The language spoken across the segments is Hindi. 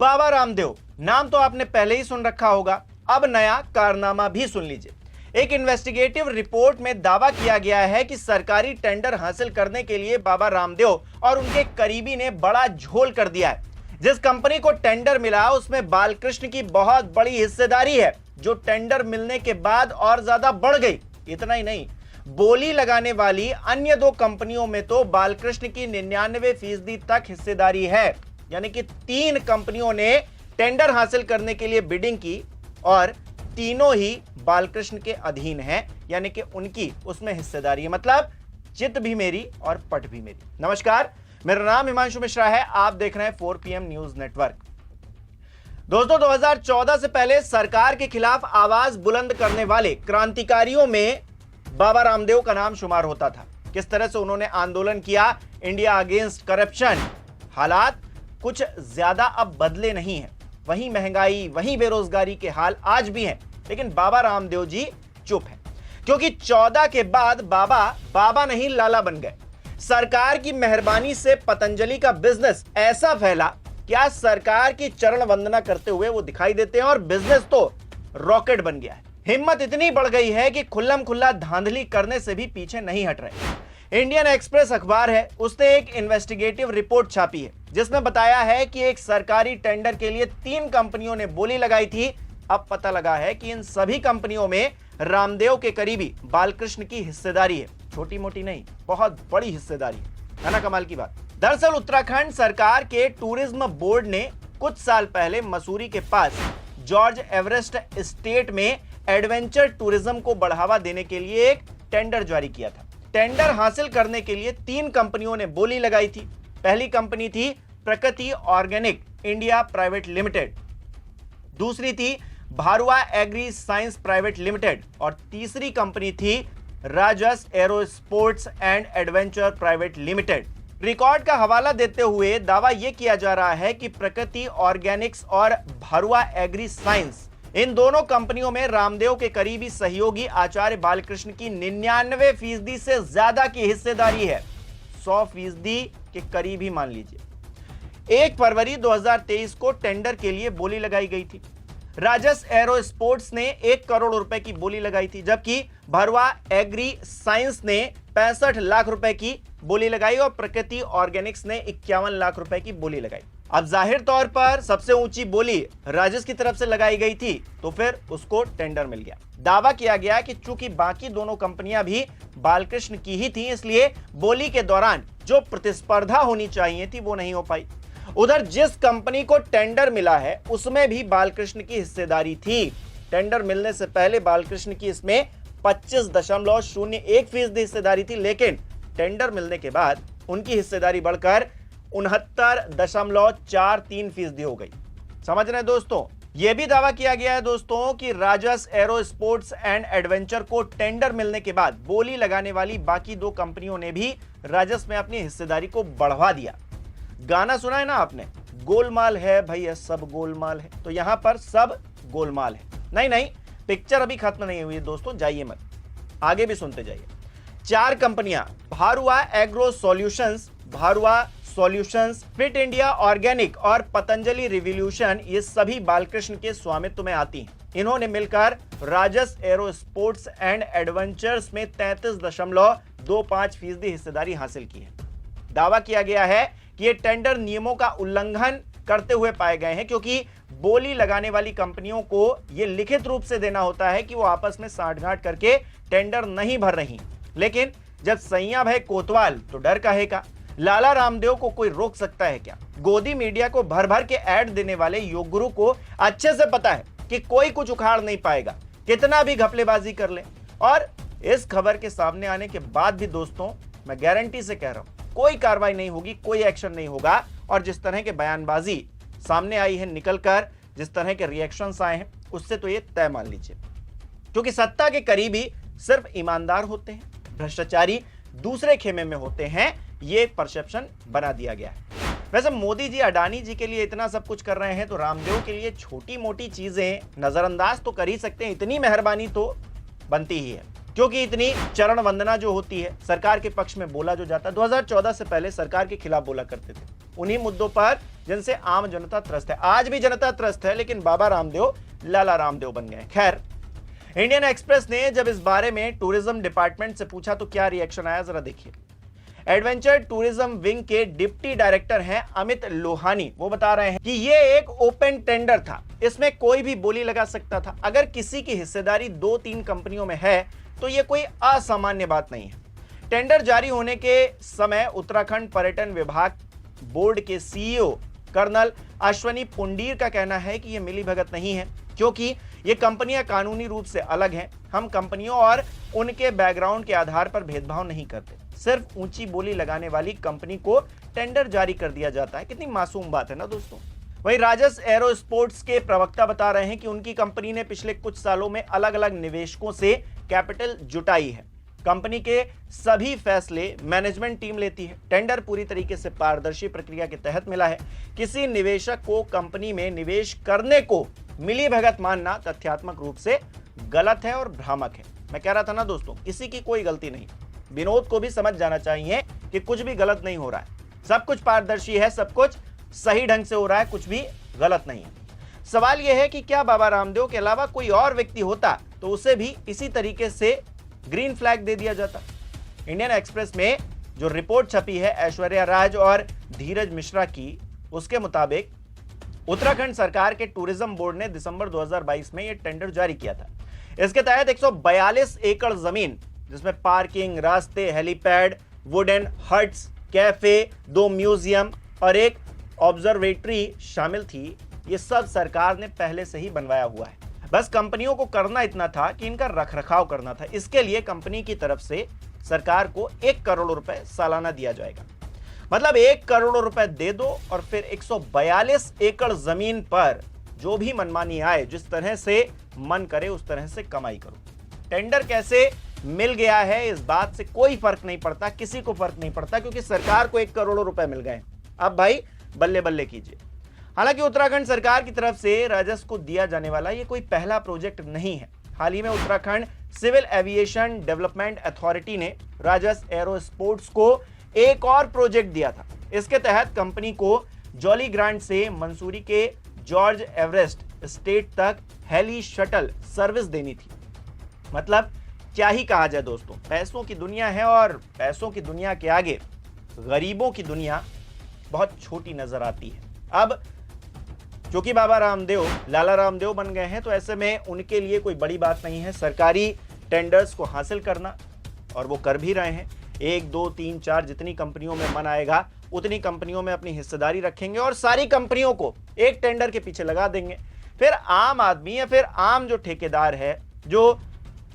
बाबा रामदेव नाम तो आपने पहले ही सुन रखा होगा, अब नया कारनामा भी सुन लीजिए। एक इन्वेस्टिगेटिव रिपोर्ट में दावा किया गया है कि सरकारी टेंडर हासिल करने के लिए बाबा रामदेव और उनके करीबी ने बड़ा झोल कर दिया है। जिस कंपनी को टेंडर मिला उसमें बालकृष्ण की बहुत बड़ी हिस्सेदारी है, जो टेंडर मिलने के बाद और ज्यादा बढ़ गई। इतना ही नहीं, बोली लगाने वाली अन्य दो कंपनियों में तो बालकृष्ण की 99% तक हिस्सेदारी है। यानी कि 3 कंपनियों ने टेंडर हासिल करने के लिए बिडिंग की और तीनों ही बालकृष्ण के अधीन हैं, यानी कि उनकी उसमें हिस्सेदारी है। मतलब चित भी मेरी और पट भी मेरी। नमस्कार, मेरा नाम हिमांशु मिश्रा है, आप देख रहे हैं 4 PM न्यूज नेटवर्क। दोस्तों, 2014 से पहले सरकार के खिलाफ आवाज बुलंद करने वाले क्रांतिकारियों में बाबा रामदेव का नाम शुमार होता था। किस तरह से उन्होंने आंदोलन किया इंडिया अगेंस्ट करप्शन। हालात कुछ ज्यादा अब बदले नहीं हैं, वही महंगाई, वही बेरोजगारी के हाल आज भी हैं, लेकिन बाबा रामदेव जी चुप हैं, क्योंकि 14 के बाद बाबा नहीं लाला बन गए। सरकार की मेहरबानी से पतंजलि का बिजनेस ऐसा फैला कि आज सरकार की चरण वंदना करते हुए वो दिखाई देते हैं और बिजनेस तो रॉकेट बन गया है। हिम्मत इतनी बढ़ गई है कि खुल्लम खुल्ला धांधली करने से भी पीछे नहीं हट रहे। इंडियन एक्सप्रेस अखबार है, उसने एक इन्वेस्टिगेटिव रिपोर्ट छापी है जिसमें बताया है कि एक सरकारी टेंडर के लिए 3 कंपनियों ने बोली लगाई थी। अब पता लगा है कि इन सभी कंपनियों में रामदेव के करीबी बालकृष्ण की हिस्सेदारी है। छोटी मोटी नहीं, बहुत बड़ी हिस्सेदारी है ना। कमाल की बात। दरअसल उत्तराखंड सरकार के टूरिज्म बोर्ड ने कुछ साल पहले मसूरी के पास जॉर्ज एवरेस्ट एस्टेट में एडवेंचर टूरिज्म को बढ़ावा देने के लिए एक टेंडर जारी किया था। टेंडर हासिल करने के लिए 3 कंपनियों ने बोली लगाई थी। पहली कंपनी थी प्रकृति ऑर्गेनिक इंडिया प्राइवेट लिमिटेड, दूसरी थी भारुआ एग्री साइंस प्राइवेट लिमिटेड और तीसरी कंपनी थी राजस aero sports and adventure private limited. Record का हवाला देते हुए दावा यह किया जा रहा है कि प्रकृति ऑर्गेनिक्स और भारुआ एग्री साइंस, इन दोनों कंपनियों में रामदेव के करीबी सहयोगी आचार्य बालकृष्ण की 99% से ज्यादा की हिस्सेदारी है। 100% के करीब ही मान लीजिए। 1 फरवरी 2023 को टेंडर के लिए बोली लगाई गई थी। राजस एरो स्पोर्ट्स ने 1 करोड़ रुपए की बोली लगाई थी, जबकि भरवा एग्री साइंस ने 65 लाख रुपए की बोली लगाई और प्रकृति ऑर्गेनिक्स ने 51 लाख रुपए की बोली लगाई। अब जाहिर तौर पर सबसे ऊंची बोली राजस की तरफ से लगाई गई थी, तो फिर उसको टेंडर मिल गया। दावा किया गया कि चूंकि बाकी दोनों कंपनियां भी बालकृष्ण की ही थी, इसलिए बोली के दौरान जो प्रतिस्पर्धा होनी चाहिए थी वो नहीं हो पाई। उधर जिस कंपनी को टेंडर मिला है उसमें भी बालकृष्ण की हिस्सेदारी थी। टेंडर मिलने से पहले बालकृष्ण की इसमें 25.01% हिस्सेदारी थी, लेकिन टेंडर मिलने के बाद उनकी हिस्सेदारी बढ़कर 69.43% हो गई। समझ रहे हैं दोस्तों। यह भी दावा किया गया है दोस्तों कि राजस एरो स्पोर्ट्स एंड एडवेंचर को टेंडर मिलने के बाद बोली लगाने वाली बाकी 2 कंपनियों ने भी राजस में अपनी हिस्सेदारी को बढ़वा दिया। गाना सुना है ना आपने, गोलमाल है भैया सब गोलमाल है, तो यहां पर सब गोलमाल है। नहीं, पिक्चर अभी खत्म नहीं हुई है दोस्तों, जाइए मत, आगे भी सुनते जाइए। 4 कंपनियां Bharua agro solutions, Bharua solutions, fit India organic और पतंजलि रिवॉल्यूशन, ये सभी बालकृष्ण के स्वामित्व में आती हैं। इन्होंने मिलकर राजस एरो स्पोर्ट्स एंड एडवेंचर्स में 33.25% हिस्सेदारी हासिल की है। दावा किया गया है कि ये टेंडर नियमों का उल्लंघन करते हुए पाए गए हैं, क्योंकि बोली लगाने वाली कंपनियों को यह लिखित रूप से देना होता है कि वो आपस में साठगांठ करके टेंडर नहीं भर रही। लेकिन जब सैया भय कोतवाल तो डर काहे का। लाला रामदेव को कोई रोक सकता है क्या। गोदी मीडिया को भर भर के ऐड देने वाले योग गुरु को अच्छे से पता है कि कोई कुछ उखाड़ नहीं पाएगा, कितना भी घपलेबाजी कर ले। और इस खबर के सामने आने के बाद भी दोस्तों, मैं गारंटी से कह रहा हूं, कोई कार्रवाई नहीं होगी, कोई एक्शन नहीं होगा। और जिस तरह के बयानबाजी सामने आई है निकलकर, जिस तरह के रिएक्शंस आए हैं, उससे तो ये तय मान लीजिए, क्योंकि सत्ता के करीबी सिर्फ ईमानदार होते हैं, भ्रष्टाचारी दूसरे खेमे में होते हैं, ये परसेप्शन बना दिया गया है। वैसे मोदी जी अडानी जी के लिए इतना सब कुछ कर रहे हैं, तो रामदेव के लिए छोटी मोटी चीजें नजरअंदाज तो कर ही सकते हैं। इतनी मेहरबानी तो बनती ही है, क्योंकि इतनी चरण वंदना जो होती है, सरकार के पक्ष में बोला जो जाता है। 2014 से पहले सरकार के खिलाफ बोला करते थे, उन्हीं मुद्दों पर जिनसे आम जनता त्रस्त है। आज भी जनता त्रस्त है, लेकिन बाबा रामदेव लाला रामदेव बन गए। खैर, इंडियन एक्सप्रेस ने जब इस बारे में टूरिज्म डिपार्टमेंट से पूछा तो क्या रिएक्शन आया, जरा देखिए। एडवेंचर टूरिज्म विंग के डिप्टी डायरेक्टर हैं अमित लोहानी। वो बता रहे हैं कि ये एक ओपन टेंडर था, इसमें कोई भी बोली लगा सकता था। अगर किसी की हिस्सेदारी 2-3 कंपनियों में है तो ये कोई असामान्य बात नहीं है। टेंडर जारी होने के समय उत्तराखंड पर्यटन विभाग बोर्ड के सीईओ कर्नल अश्वनी पुंडीर का कहना है कि यह मिलीभगत नहीं है, क्योंकि ये कंपनियां कानूनी रूप से अलग हैं। हम कंपनियों और उनके बैकग्राउंड के आधार पर भेदभाव नहीं करते। सिर्फ ऊंची बोली लगाने वाली कंपनी को टेंडर जारी कर दिया जाता है। कितनी मासूम बात है ना दोस्तों। वहीं राजस एरो स्पोर्ट्स के प्रवक्ता बता रहे हैं कि उनकी कंपनी ने पिछले कुछ सालों में अलग अलग निवेशकों से कैपिटल जुटाई है। कंपनी के सभी फैसले मैनेजमेंट टीम लेती है। टेंडर पूरी तरीके से पारदर्शी प्रक्रिया के तहत मिला है। किसी निवेशक को कंपनी में निवेश करने को मिलीभगत मानना तथ्यात्मक रूप से गलत है और भ्रामक है। मैं कह रहा था ना दोस्तों, किसी की कोई गलती नहीं। विनोद को भी समझ जाना चाहिए कि कुछ भी गलत नहीं हो रहा है, सब कुछ पारदर्शी है, सब कुछ सही ढंग से हो रहा है, कुछ भी गलत नहीं है। सवाल यह है कि क्या बाबा रामदेव के अलावा कोई और व्यक्ति होता तो उसे भी इसी तरीके से ग्रीन फ्लैग दे दिया जाता। इंडियन एक्सप्रेस में जो रिपोर्ट छपी है ऐश्वर्या राज और धीरज मिश्रा की, उसके मुताबिक उत्तराखंड सरकार के टूरिज्म बोर्ड ने दिसंबर 2022 में यह टेंडर जारी किया था। इसके तहत 142 एकड़ जमीन, जिसमें पार्किंग, रास्ते, helipad, wooden huts, cafe, 2 museum और एक ऑब्जर्वेटरी शामिल थी। ये सब सरकार ने पहले से ही बनवाया हुआ है। बस कंपनियों को करना इतना था कि इनका रखरखाव करना था। इसके लिए कंपनी की तरफ से सरकार को 1 करोड़ रुपए सालाना दिया जाएगा। मतलब 1 करोड़ रुपए दे दो और फिर 142 एकड़ जमीन पर जो भी मनमानी आए, जिस तरह से मन करे उस तरह से कमाई करो। टेंडर कैसे मिल गया है इस बात से कोई फर्क नहीं पड़ता, किसी को फर्क नहीं पड़ता, क्योंकि सरकार को 1 करोड़ रुपए मिल गए। अब भाई बल्ले बल्ले कीजिए। हालांकि उत्तराखंड सरकार की तरफ से राजस्व को दिया जाने वाला ये कोई पहला प्रोजेक्ट नहीं है। हाल ही में Uttarakhand civil aviation development authority ने राजस एरो स्पोर्ट्स को एक और प्रोजेक्ट दिया था। इसके तहत कंपनी को जॉली ग्रांट से मंसूरी के जॉर्ज एवरेस्ट स्टेट तक हेली शटल सर्विस देनी थी। मतलब क्या ही कहा जाए दोस्तों, पैसों की दुनिया है और पैसों की दुनिया के आगे गरीबों की दुनिया बहुत छोटी नजर आती है। अब क्योंकि बाबा रामदेव लाला रामदेव बन गए हैं तो ऐसे में उनके लिए कोई बड़ी बात नहीं है सरकारी टेंडर्स को हासिल करना, और वो कर भी रहे हैं। 1, 2, 3, 4 जितनी कंपनियों में मन आएगा उतनी कंपनियों में अपनी हिस्सेदारी रखेंगे और सारी कंपनियों को एक टेंडर के पीछे लगा देंगे। फिर आम आदमी या फिर आम जो ठेकेदार है, जो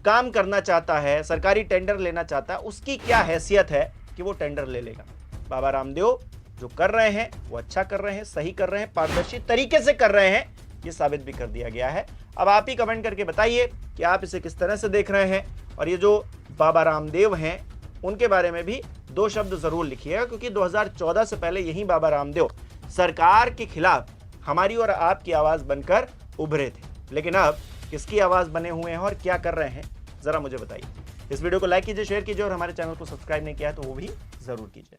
काम करना चाहता है, सरकारी टेंडर लेना चाहता है, उसकी क्या हैसियत है कि वो टेंडर ले लेगा। बाबा रामदेव जो कर रहे हैं वो अच्छा कर रहे हैं, सही कर रहे हैं, पारदर्शी तरीके से कर रहे हैं, ये साबित भी कर दिया गया है। अब आप ही कमेंट करके बताइए कि आप इसे किस तरह से देख रहे हैं, और ये जो बाबा रामदेव हैं उनके बारे में भी 2 शब्द जरूर लिखिएगा, क्योंकि 2014 से पहले यही बाबा रामदेव सरकार के खिलाफ हमारी और आपकी आवाज बनकर उभरे थे। लेकिन अब किसकी आवाज बने हुए हैं और क्या कर रहे हैं, जरा मुझे बताइए। इस वीडियो को लाइक कीजिए, शेयर कीजिए, और हमारे चैनल को सब्सक्राइब नहीं किया है तो वो भी जरूर कीजिए।